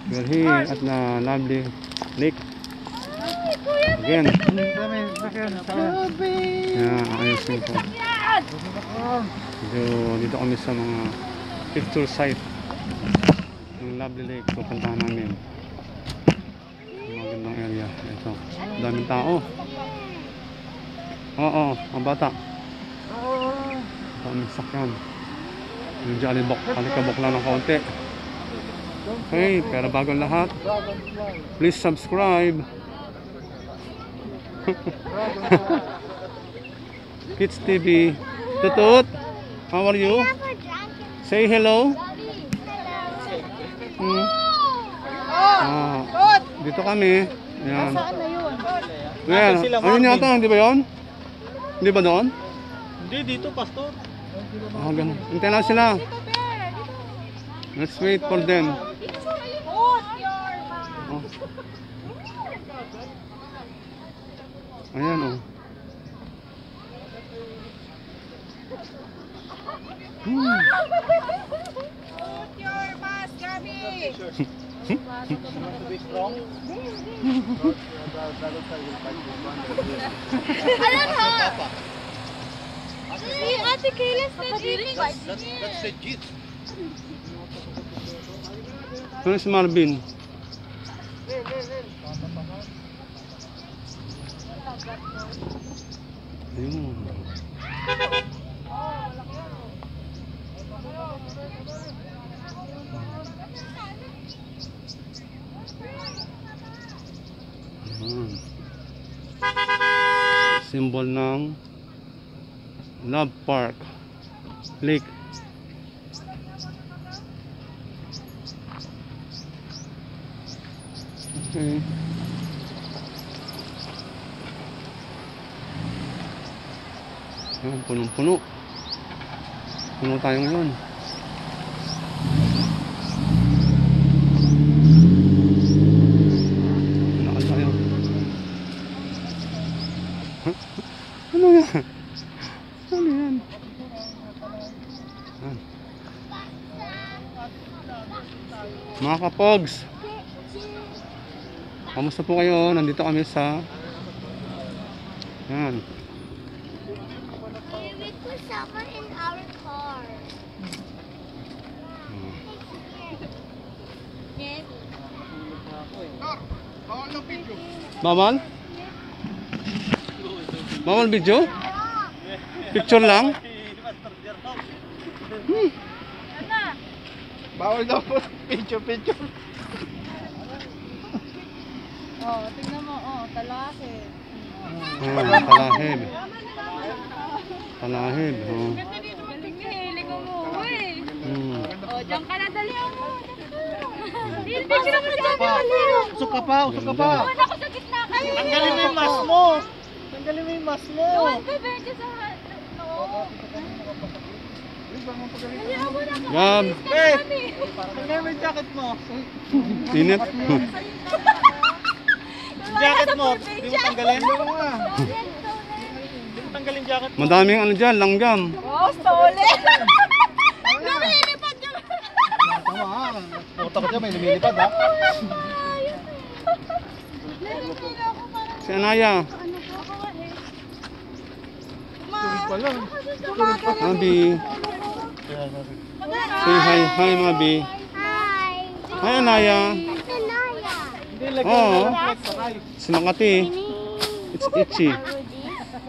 We're here at the lovely lake. Again. Yeah, ayusin ko. So, dito kami sa mga picture site ng lovely lake. So, puntahan namin. Magandang area. Ito. Daming tao. Oo, ang bata. Daming sakyan. Yung Jollibok. Alikabok lang ng kaunti. Okay, pero bago lahat, please subscribe. Kids TV. Tutut, how are you? Say hello. Dito kami. Ayan. Well, ayun yata, hindi ba yun? Hindi ba doon? Hindi, dito, pastor. Ganun. Hintayin lang sila. Let's wait for them. Oh. Ayan, oh. Put your mask, Gabi. Alam ha? Si Ate Kayla's That's legit. Ano si Marvin? Ayun. Symbol ng Love Park Lake. Okay. Ayan, punong-puno. Puno tayo ngayon. Nakal tayo. Ano yan? Ano yan? Mga kapogs, kamusta po kayo? Nandito kami sa yan. We put someone in our car. Bawal? Bawal video? Picture lang? Bawal daw po. Picture. Oh, tingnan mo, oh, talakid. Talahib. Talahib, oh. Ganda dito, tingnan mo umuwi. Oh, diyan ka na, dali ako. Picture ako dyan, dali. Usok ka pa. Huwag ako sa gitna kayo. Tanggalin mo yung mask mo. Doon ka, Benji, sa Gab, Tanggalin mo yung jacket mo. init. Jacket mo. Hindi mo tanggalin. Hindi mo tanggalin jacket mo. Madaming ano dyan, langgam. Oh, stole. Lumilipad yung... Tama ha. Puta ko dyan, may lumilipad ha. Si Anaya. Mabi. Say hi. Hi, Mabi. Hi. Hi, Anaya. Oo. Si Makati. It's itchy.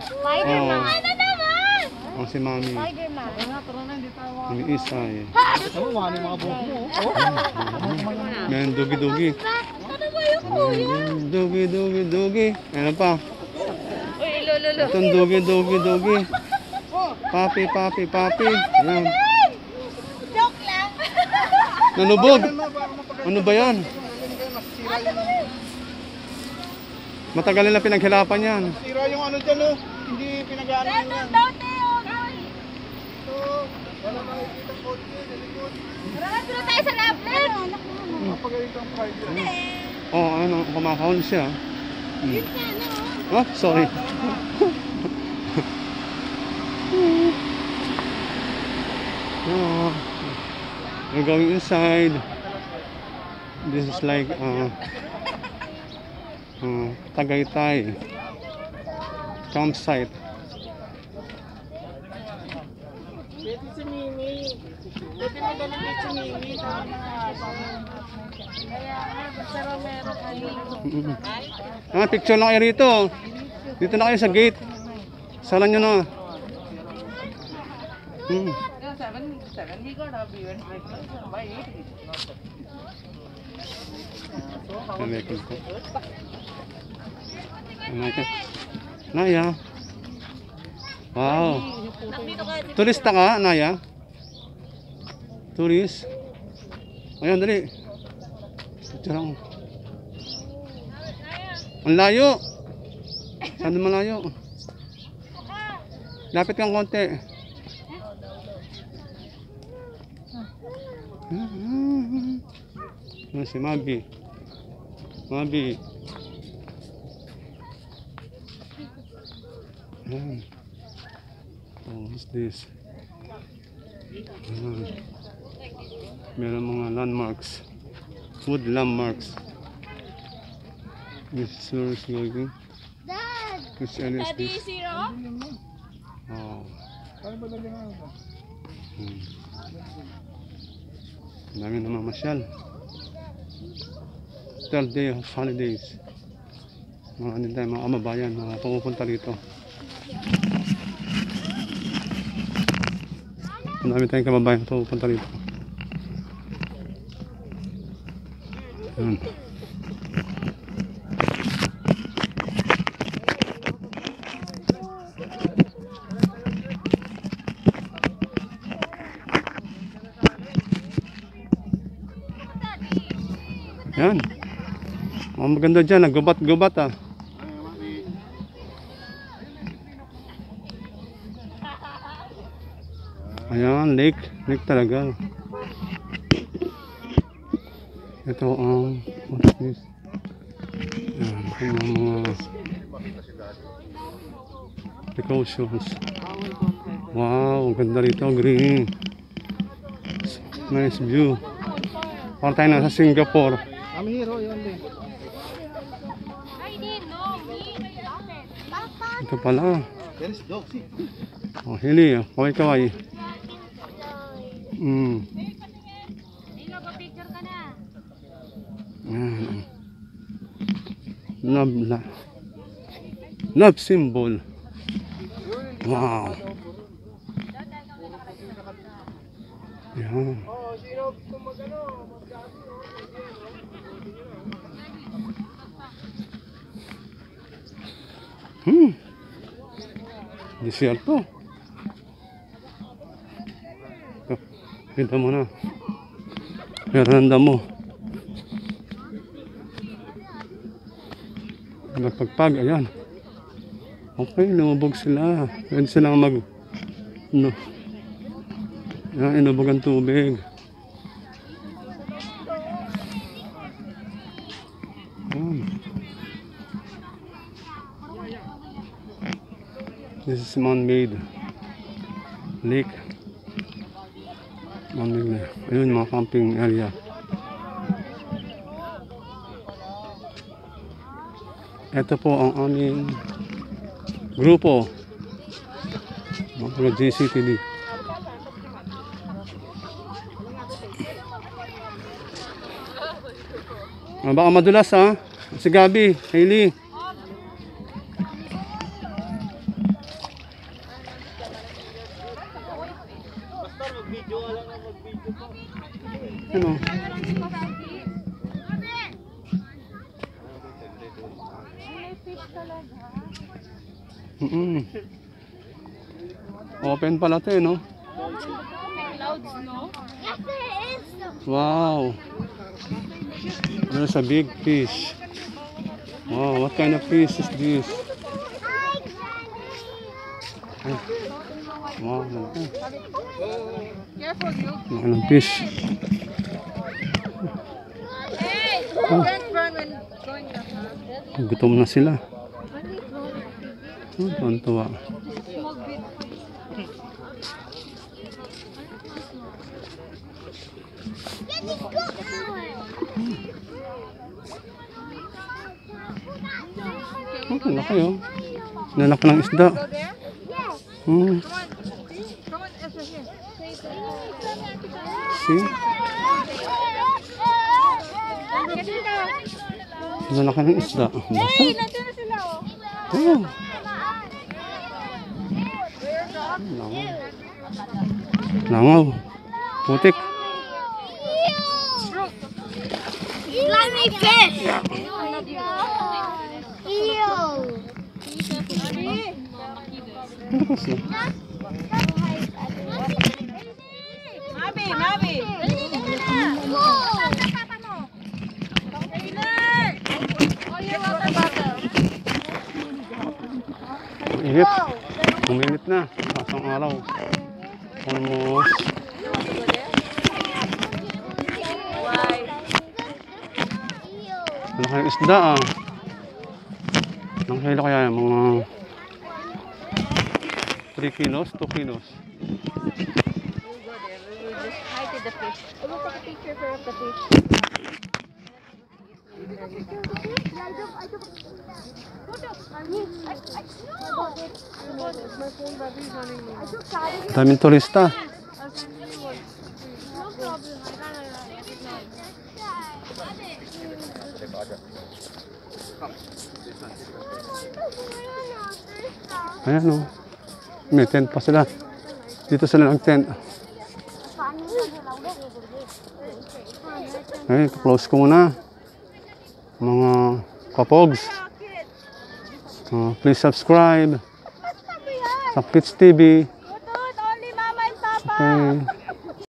Spider-Man. Ano naman? Oh, si Mami. Spider-Man. Ang isa eh. Ano mo, ano yung mga buhok mo? Yan, dugi-dugi. Ano ba yung kuya? Dugi-dugi-dugi. Ano pa? Uy, lolo. Itong dugi-dugi-dugi. Papi. Yan. Joke lang. Nanubog. Ano ba yan? Matagal nila pinaghirapan yan. Sira yung ano dyan oh. Hindi pinag-ano yan. Daw, Teo. Wala makikita ko dyan. Tara tayo sa laplet. Kapagalit ang card dyan. Oh, ano, kumakahon siya. Oh, sorry. We're going inside. This is like Tagaytay campsite. Pwede si Mimi. Pwede na ganun si Mimi. Kaya nga, basta Romero kayo. Picture lang kayo rito. Dito na kayo sa gate. Salan nyo na. Record ko. Naya. Wow. Turista ka, Naya? Tourist? Ayan, dali. Picture lang. Ang layo. Saan naman layo? Lapit kang konti. Si Mabi. Mabi. Ayan. Oh, what's this? Ayan. Meron mga landmarks. Wood landmarks. This is where it's going. Dad! Which area is Daddy, this? zero? Oh. Ang dami na mamasyal. Third day of holidays. Mga ano tayo, mga kamabayan, mga pumupunta rito. Ang dami tayong kababayan pumupunta rito. Ayan. Yan. Ang maganda dyan, naggubat-gubat ah. Ayan, lake. Lake talaga. Ito ang what's this? Ayan, ang mga precautions. Wow, ganda rito, green. Nice view. Parang tayo nasa Singapore. I'm here, oh, yun din. I didn't know. Me. Papa. Ito pala. There is dog, see? Oh, hili. Kaway-kaway. Dino, pa-picture ka na. Ayan. Love symbol. Wow. Ayan. Desierto. Kita mo na. Veranda mo. Napagpag, ayan. Okay, lumubog sila. Pwede silang mag... No. Ayan, inubog ang tubig. Ayan. This is man-made lake. Man-made. Ayun, mga camping area. Ito po ang aming grupo. Mga GCTD. Baka madulas ha. Si Gabi, Hailey. Ano? Open pala ito eh, no? Clouds, no? Yes, there is. Wow. There's a big fish. Wow, what kind of fish is this? Ay. Wow, laki. Careful, you. Laki ng fish. Hey, don't run when going up. Gutom na sila. Tuwa. Let's go. Oh, laki oh. Lalaki ng isda. Hmm. See? Lalaki ng isda. Basta. Hey, nandun na sila oh. Oh. Langaw. Langaw. Putik. Let me fish. Ew. Tapos na. Mabi. Init. Uminit na. Pasang araw. Almost. Malaki yung isda ah. Nang kilo kaya yung mga 3 kilos, 2 kilos. Hi to the fish. I will take a picture for the fish. Daming turista. Ayan o. May tent pa sila. Dito sila nag-tent. Ay, close ko muna. Mga kapogs. Please subscribe sa Kids TV. Only mama and papa. Okay.